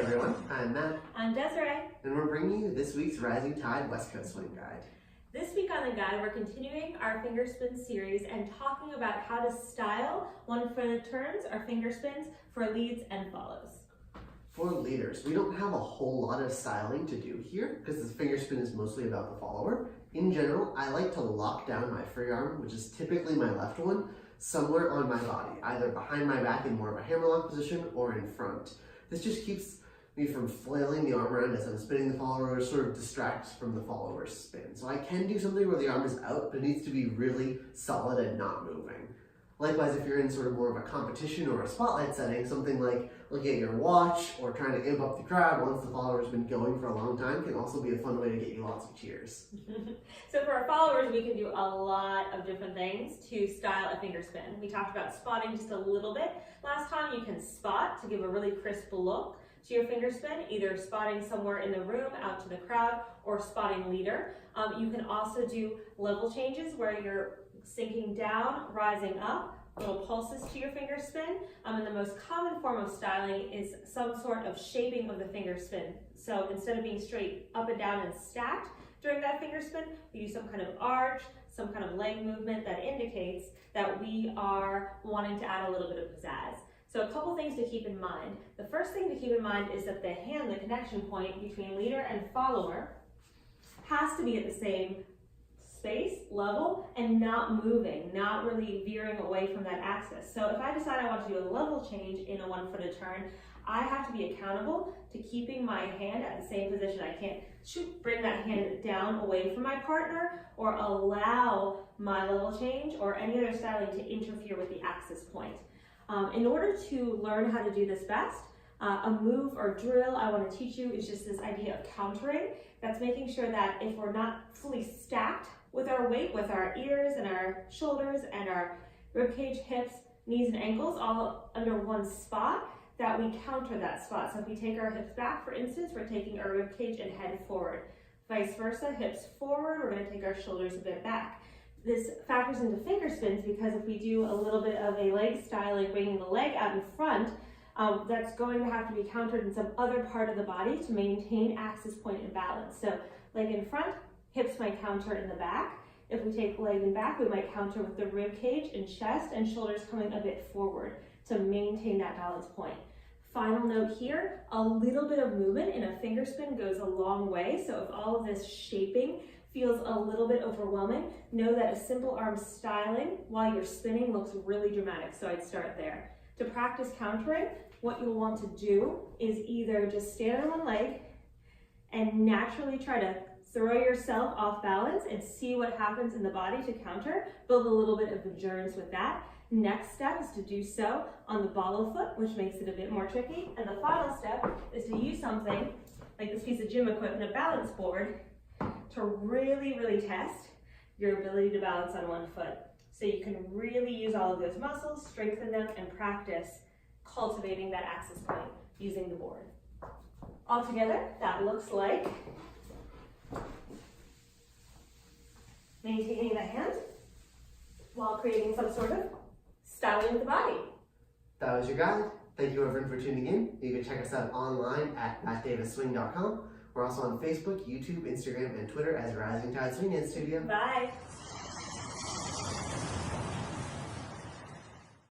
everyone, I'm Matt. I'm Desiree. And we're bringing you this week's Rising Tide West Coast Swing Guide. This week on the guide, we're continuing our finger spin series and talking about how to style one-footed turns or finger spins for leads and follows. For leaders, we don't have a whole lot of styling to do here because the finger spin is mostly about the follower. In general, I like to lock down my free arm, which is typically my left one, somewhere on my body, either behind my back in more of a hammerlock position or in front. This just keeps me from flailing the arm around as I'm spinning the follower, sort of distracts from the follower's spin. So I can do something where the arm is out, but it needs to be really solid and not moving. Likewise, if you're in sort of more of a competition or a spotlight setting, something like looking at your watch or trying to amp up the crowd once the follower's been going for a long time can also be a fun way to get you lots of cheers. So for our followers, we can do a lot of different things to style a finger spin. We talked about spotting just a little bit. Last time you can spot to give a really crisp look to your finger spin, either spotting somewhere in the room, out to the crowd, or spotting leader. You can also do level changes where you're sinking down, rising up, little pulses to your finger spin. And the most common form of styling is some sort of shaping of the finger spin. So instead of being straight up and down and stacked during that finger spin, we do some kind of arch, some kind of leg movement that indicates that we are wanting to add a little bit of pizzazz. So a couple things to keep in mind. The first thing to keep in mind is that the hand, the connection point between leader and follower, has to be at the same space, level, and not moving, not really veering away from that axis. So if I decide I want to do a level change in a one-footed turn, I have to be accountable to keeping my hand at the same position. I can't bring that hand down away from my partner or allow my level change or any other styling to interfere with the axis point. In order to learn how to do this best, a move or drill I want to teach you is just this idea of countering. That's making sure that if we're not fully stacked with our weight, with our ears and our shoulders and our ribcage, hips, knees, and ankles all under one spot, that we counter that spot. So if we take our hips back, for instance, we're taking our ribcage and head forward. Vice versa, hips forward, we're going to take our shoulders a bit back. This factors into finger spins because if we do a little bit of a leg style, like bringing the leg out in front, that's going to have to be countered in some other part of the body to maintain axis point and balance. So leg in front, hips might counter in the back. If we take leg in back, we might counter with the rib cage and chest and shoulders coming a bit forward to maintain that balance point. Final note here, a little bit of movement in a finger spin goes a long way. So if all of this shaping feels a little bit overwhelming, know that a simple arm styling while you're spinning looks really dramatic. So I'd start there. To practice countering, what you'll want to do is either just stand on one leg and naturally try to throw yourself off balance and see what happens in the body to counter. Build a little bit of endurance with that. Next step is to do so on the ball of foot, which makes it a bit more tricky. And the final step is to use something like this piece of gym equipment, a balance board, to really, really test your ability to balance on one foot. So you can really use all of those muscles, strengthen them, and practice cultivating that axis point using the board. Altogether, that looks like maintaining the hand while creating some sort of styling with the body. That was your guide. Thank you everyone for tuning in. You can check us out online at mattdavisswing.com. We're also on Facebook, YouTube, Instagram, and Twitter as Rising Tide Swing Dance Studio. Bye.